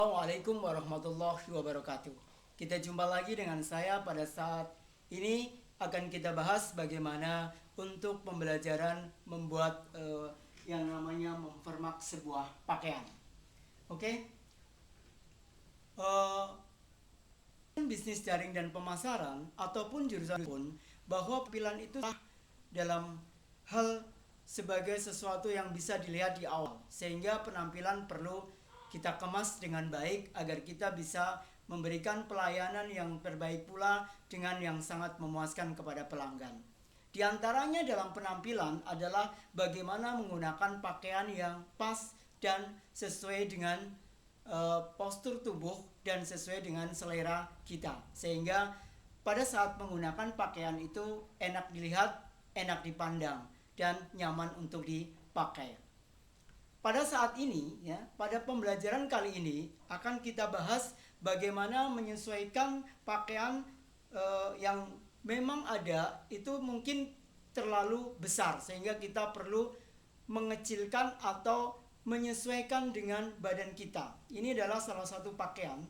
Assalamualaikum warahmatullahi wabarakatuh. Kita jumpa lagi dengan saya pada saat ini akan kita bahas bagaimana untuk pembelajaran membuat yang namanya memformat sebuah pakaian. Oke? Bisnis jaring dan pemasaran ataupun jurusan pun bahwa pilihan itu dalam hal sebagai sesuatu yang bisa dilihat di awal, sehingga penampilan perlu kita kemas dengan baik agar kita bisa memberikan pelayanan yang terbaik pula dengan yang sangat memuaskan kepada pelanggan. Di antaranya dalam penampilan adalah bagaimana menggunakan pakaian yang pas dan sesuai dengan postur tubuh dan sesuai dengan selera kita, sehingga pada saat menggunakan pakaian itu enak dilihat, enak dipandang, dan nyaman untuk dipakai. Pada saat ini, pada pembelajaran kali ini akan kita bahas bagaimana menyesuaikan pakaian yang memang ada itu mungkin terlalu besar sehingga kita perlu mengecilkan atau menyesuaikan dengan badan kita. Ini adalah salah satu pakaian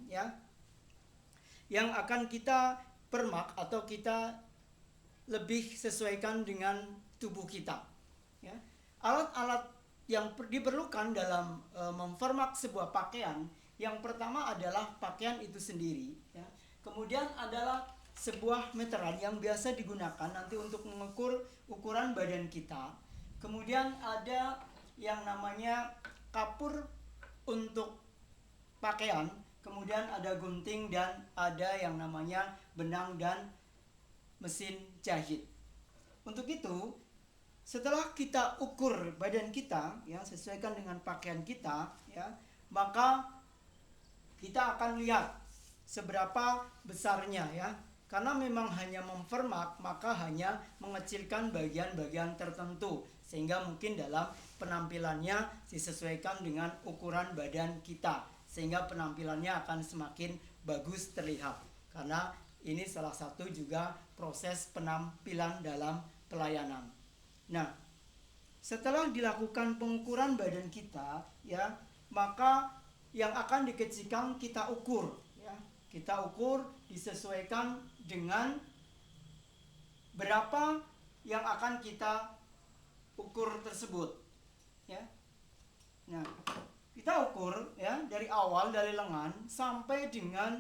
yang akan kita permak atau kita lebih sesuaikan dengan tubuh kita. Alat-alat yang diperlukan dalam memformat sebuah pakaian, yang pertama adalah pakaian itu sendiri, kemudian adalah sebuah meteran yang biasa digunakan nanti untuk mengukur ukuran badan kita, kemudian ada yang namanya kapur untuk pakaian, kemudian ada gunting dan ada yang namanya benang dan mesin jahit. Untuk itu, setelah kita ukur badan kita, sesuaikan dengan pakaian kita, maka kita akan lihat seberapa besarnya, karena memang hanya memformat, maka hanya mengecilkan bagian-bagian tertentu, sehingga mungkin dalam penampilannya disesuaikan dengan ukuran badan kita, sehingga penampilannya akan semakin bagus terlihat, karena ini salah satu juga proses penampilan dalam pelayanan. Nah, setelah dilakukan pengukuran badan kita, maka yang akan dikecilkan kita ukur, kita ukur disesuaikan dengan berapa yang akan kita ukur tersebut, Nah, kita ukur dari awal, dari lengan sampai dengan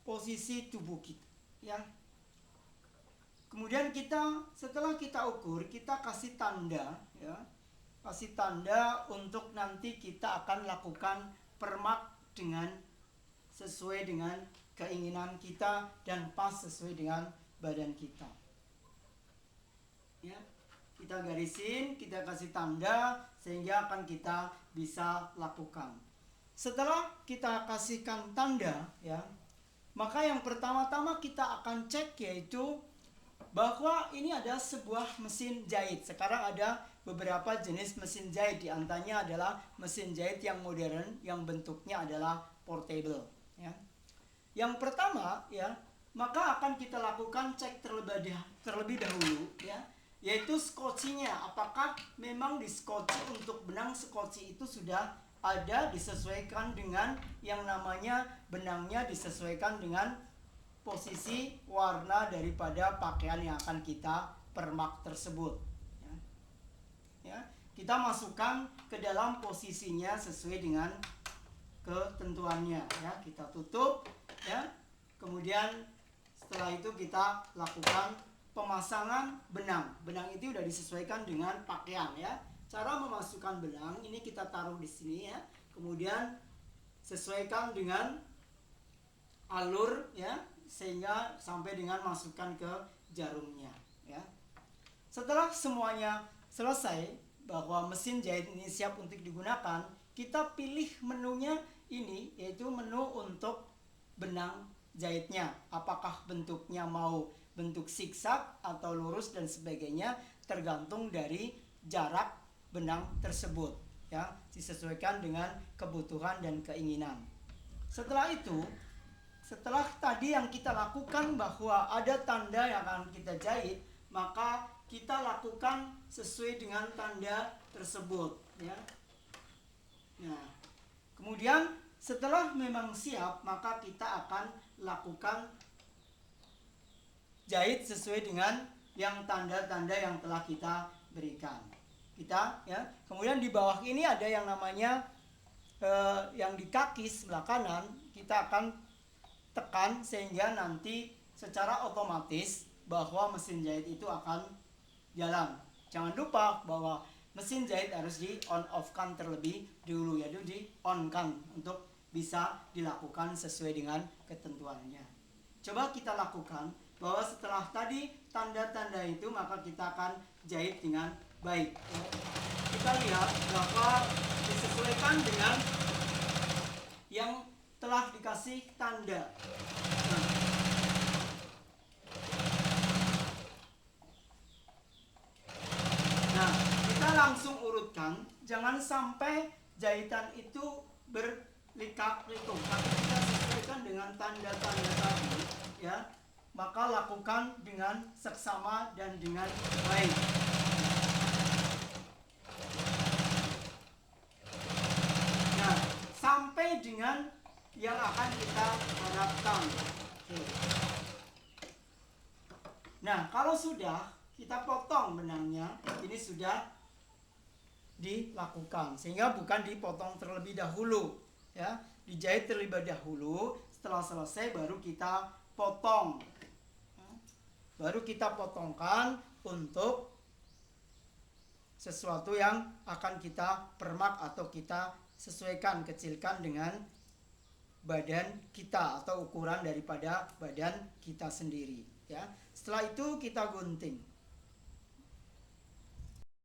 posisi tubuh kita, Kemudian setelah kita ukur, kita kasih tanda, kasih tanda untuk nanti kita akan lakukan permak dengan sesuai dengan keinginan kita dan pas sesuai dengan badan kita. Kita garisin, kita kasih tanda sehingga akan kita bisa lakukan. Setelah kita kasihkan tanda, maka yang pertama-tama kita akan cek yaitu bahwa ini ada sebuah mesin jahit. Sekarang ada beberapa jenis mesin jahit, di antaranya adalah mesin jahit yang modern yang bentuknya adalah portable. Yang pertama, maka akan kita lakukan cek terlebih dahulu, yaitu skocinya. Apakah memang di skoci untuk benang skoci itu sudah ada disesuaikan dengan yang namanya benangnya disesuaikan dengan posisi warna daripada pakaian yang akan kita permak tersebut. Kita masukkan ke dalam posisinya sesuai dengan ketentuannya. Kita tutup, kemudian setelah itu kita lakukan pemasangan benang. Benang itu sudah disesuaikan dengan pakaian. Cara memasukkan benang ini kita taruh di sini, kemudian sesuaikan dengan alur, sehingga sampai dengan masukkan ke jarumnya. Setelah semuanya selesai, bahwa mesin jahit ini siap untuk digunakan, kita pilih menunya ini, yaitu menu untuk benang jahitnya. Apakah bentuknya mau bentuk zigzag atau lurus dan sebagainya, tergantung dari jarak benang tersebut, disesuaikan dengan kebutuhan dan keinginan. Setelah itu, setelah tadi yang kita lakukan bahwa ada tanda yang akan kita jahit, maka kita lakukan sesuai dengan tanda tersebut. Nah, kemudian Setelah memang siap, maka kita akan lakukan jahit sesuai dengan yang tanda-tanda yang telah kita berikan. Kemudian di bawah ini ada yang namanya yang di kaki sebelah kanan, kita akan tekan sehingga nanti secara otomatis bahwa mesin jahit itu akan jalan. Jangan lupa bahwa mesin jahit harus di on off kan terlebih dahulu, yaitu di on kan untuk bisa dilakukan sesuai dengan ketentuannya. Coba kita lakukan bahwa setelah tadi tanda-tanda itu, maka kita akan jahit dengan baik. Kita lihat bahwa disesuaikan dengan yang telah dikasih tanda. Nah, kita langsung urutkan, jangan sampai jahitan itu berlikak-likuk, tapi kita sesuaikan dengan tanda-tanda tadi, ya. Maka lakukan dengan seksama dan dengan baik. Nah, sampai dengan yang akan kita harapkan. Oke. Nah, kalau sudah, kita potong benangnya. Ini sudah dilakukan, sehingga bukan dipotong terlebih dahulu, ya. Dijahit terlebih dahulu, setelah selesai baru kita potong. Baru kita potongkan untuk sesuatu yang akan kita permak atau kita sesuaikan, kecilkan dengan badan kita atau ukuran daripada badan kita sendiri, ya. Setelah itu kita gunting.